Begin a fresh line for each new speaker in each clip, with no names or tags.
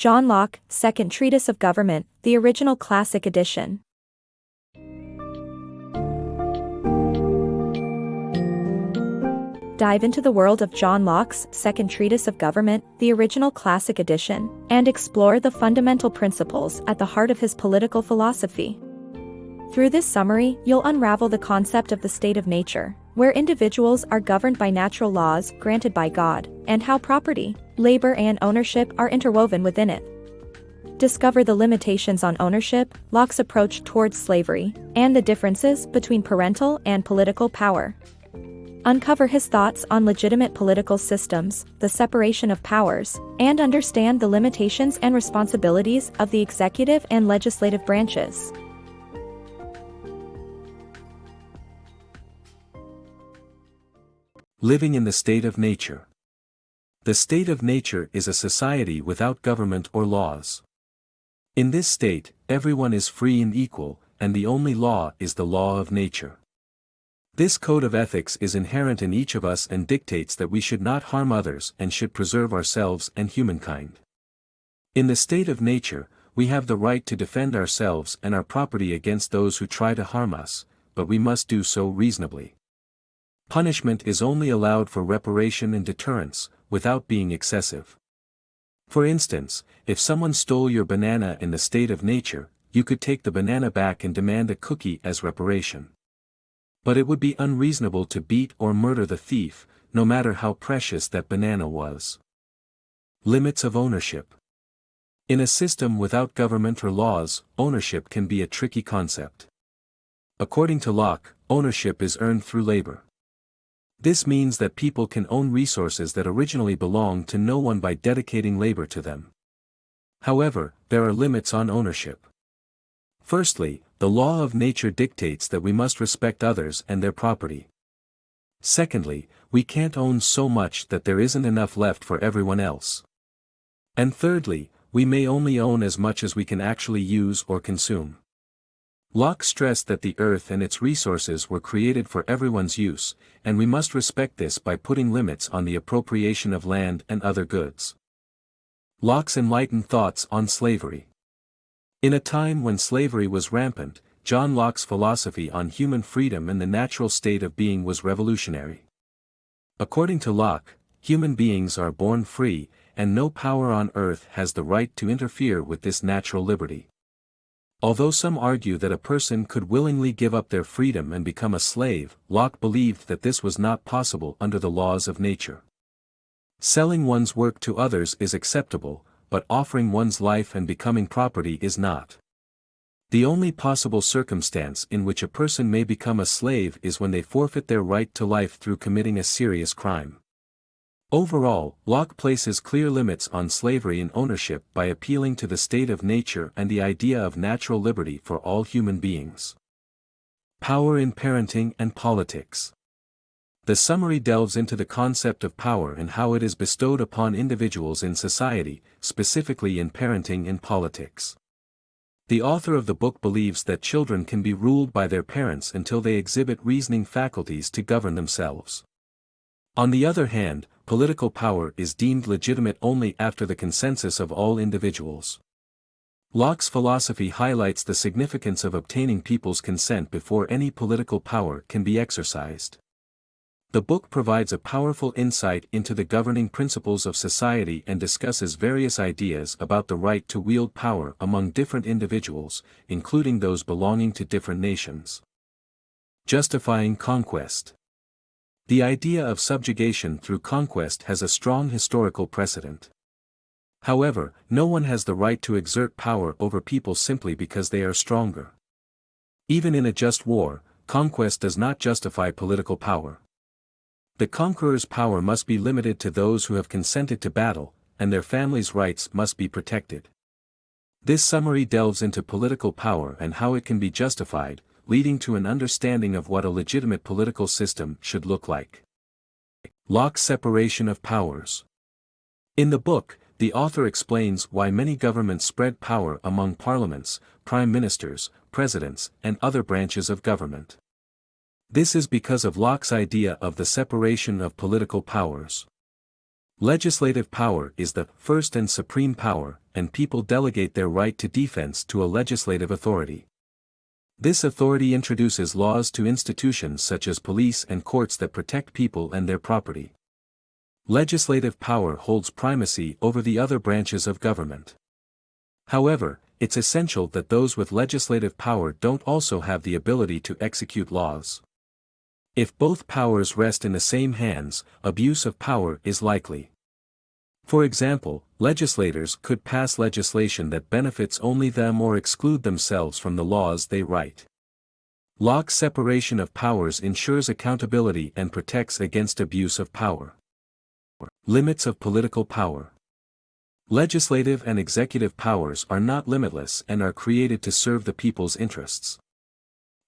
John Locke, Second Treatise of Government, the original classic edition. Dive into the world of John Locke's Second Treatise of Government, the original classic edition, and explore the fundamental principles at the heart of his political philosophy. Through this summary, you'll unravel the concept of the state of nature, where individuals are governed by natural laws granted by God, and how property, labor, and ownership are interwoven within it. Discover the limitations on ownership, Locke's approach towards slavery, and the differences between parental and political power. Uncover his thoughts on legitimate political systems, the separation of powers, and understand the limitations and responsibilities of the executive and legislative branches.
Living in the state of nature. The state of nature is a society without government or laws. In this state, everyone is free and equal, and the only law is the law of nature. This code of ethics is inherent in each of us and dictates that we should not harm others and should preserve ourselves and humankind. In the state of nature, we have the right to defend ourselves and our property against those who try to harm us, but we must do so reasonably. Punishment is only allowed for reparation and deterrence, without being excessive. For instance, if someone stole your banana in the state of nature, you could take the banana back and demand a cookie as reparation. But it would be unreasonable to beat or murder the thief, no matter how precious that banana was. Limits of ownership. In a system without government or laws, ownership can be a tricky concept. According to Locke, ownership is earned through labor. This means that people can own resources that originally belonged to no one by dedicating labor to them. However, there are limits on ownership. Firstly, the law of nature dictates that we must respect others and their property. Secondly, we can't own so much that there isn't enough left for everyone else. And thirdly, we may only own as much as we can actually use or consume. Locke stressed that the earth and its resources were created for everyone's use, and we must respect this by putting limits on the appropriation of land and other goods. Locke's enlightened thoughts on slavery. In a time when slavery was rampant, John Locke's philosophy on human freedom and the natural state of being was revolutionary. According to Locke, human beings are born free, and no power on earth has the right to interfere with this natural liberty. Although some argue that a person could willingly give up their freedom and become a slave, Locke believed that this was not possible under the laws of nature. Selling one's work to others is acceptable, but offering one's life and becoming property is not. The only possible circumstance in which a person may become a slave is when they forfeit their right to life through committing a serious crime. Overall, Locke places clear limits on slavery and ownership by appealing to the state of nature and the idea of natural liberty for all human beings. Power in parenting and politics. The summary delves into the concept of power and how it is bestowed upon individuals in society, specifically in parenting and politics. The author of the book believes that children can be ruled by their parents until they exhibit reasoning faculties to govern themselves. On the other hand, political power is deemed legitimate only after the consensus of all individuals. Locke's philosophy highlights the significance of obtaining people's consent before any political power can be exercised. The book provides a powerful insight into the governing principles of society and discusses various ideas about the right to wield power among different individuals, including those belonging to different nations. Justifying conquest. The idea of subjugation through conquest has a strong historical precedent. However, no one has the right to exert power over people simply because they are stronger. Even in a just war, conquest does not justify political power. The conqueror's power must be limited to those who have consented to battle, and their families' rights must be protected. This summary delves into political power and how it can be justified, leading to an understanding of what a legitimate political system should look like. Locke's separation of powers. In the book, the author explains why many governments spread power among parliaments, prime ministers, presidents, and other branches of government. This is because of Locke's idea of the separation of political powers. Legislative power is the first and supreme power, and people delegate their right to defense to a legislative authority. This authority introduces laws to institutions such as police and courts that protect people and their property. Legislative power holds primacy over the other branches of government. However, it's essential that those with legislative power don't also have the ability to execute laws. If both powers rest in the same hands, abuse of power is likely. For example, legislators could pass legislation that benefits only them or exclude themselves from the laws they write. Locke's separation of powers ensures accountability and protects against abuse of power. Limits of political power. Legislative and executive powers are not limitless and are created to serve the people's interests.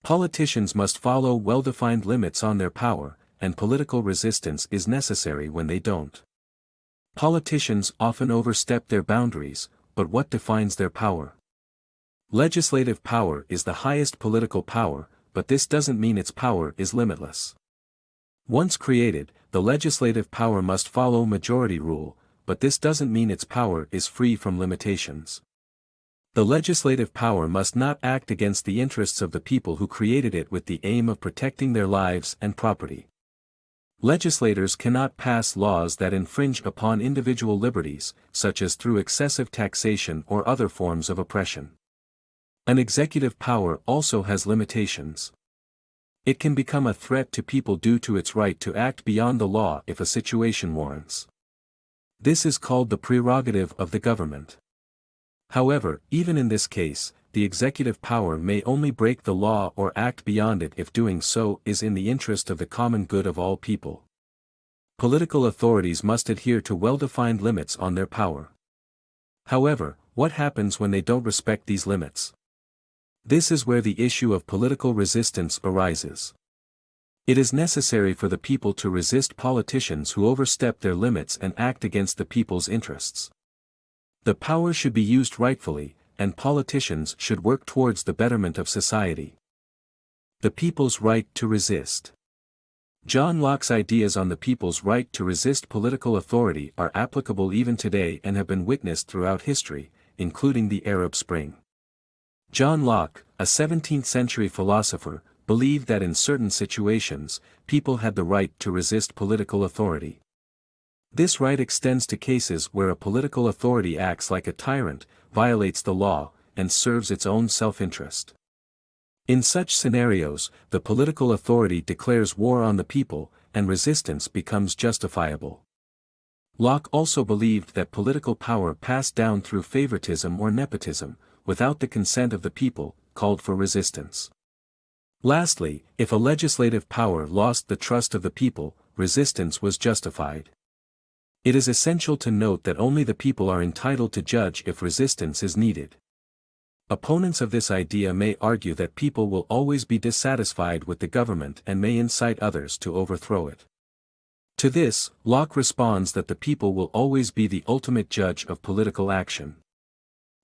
Politicians must follow well-defined limits on their power, and political resistance is necessary when they don't. Politicians often overstep their boundaries, but what defines their power? Legislative power is the highest political power, but this doesn't mean its power is limitless. Once created, the legislative power must follow majority rule, but this doesn't mean its power is free from limitations. The legislative power must not act against the interests of the people who created it with the aim of protecting their lives and property. Legislators cannot pass laws that infringe upon individual liberties, such as through excessive taxation or other forms of oppression. An executive power also has limitations. It can become a threat to people due to its right to act beyond the law if a situation warrants. This is called the prerogative of the government. However, even in this case, the executive power may only break the law or act beyond it if doing so is in the interest of the common good of all people. Political authorities must adhere to well-defined limits on their power. However, what happens when they don't respect these limits? This is where the issue of political resistance arises. It is necessary for the people to resist politicians who overstep their limits and act against the people's interests. The power should be used rightfully, and politicians should work towards the betterment of society. The people's right to resist. John Locke's ideas on the people's right to resist political authority are applicable even today and have been witnessed throughout history, including the Arab Spring. John Locke, a 17th-century philosopher, believed that in certain situations, people had the right to resist political authority. This right extends to cases where a political authority acts like a tyrant, violates the law, and serves its own self-interest. In such scenarios, the political authority declares war on the people, and resistance becomes justifiable. Locke also believed that political power passed down through favoritism or nepotism, without the consent of the people, called for resistance. Lastly, if a legislative power lost the trust of the people, resistance was justified. It is essential to note that only the people are entitled to judge if resistance is needed. Opponents of this idea may argue that people will always be dissatisfied with the government and may incite others to overthrow it. To this, Locke responds that the people will always be the ultimate judge of political action.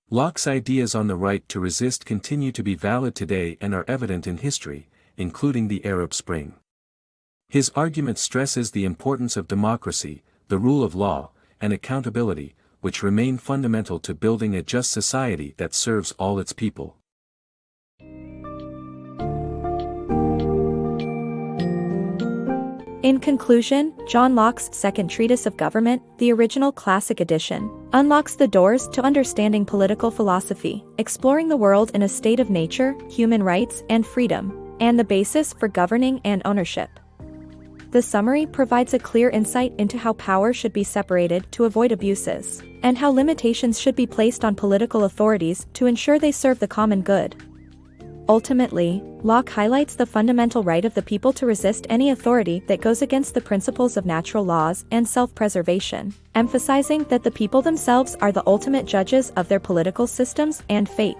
Locke's ideas on the right to resist continue to be valid today and are evident in history, including the Arab Spring. His argument stresses the importance of democracy, the rule of law, and accountability, which remain fundamental to building a just society that serves all its people.
In conclusion, John Locke's Second Treatise of Government, the original classic edition, unlocks the doors to understanding political philosophy, exploring the world in a state of nature, human rights and freedom, and the basis for governing and ownership. The summary provides a clear insight into how power should be separated to avoid abuses, and how limitations should be placed on political authorities to ensure they serve the common good. Ultimately, Locke highlights the fundamental right of the people to resist any authority that goes against the principles of natural laws and self-preservation, emphasizing that the people themselves are the ultimate judges of their political systems and fate.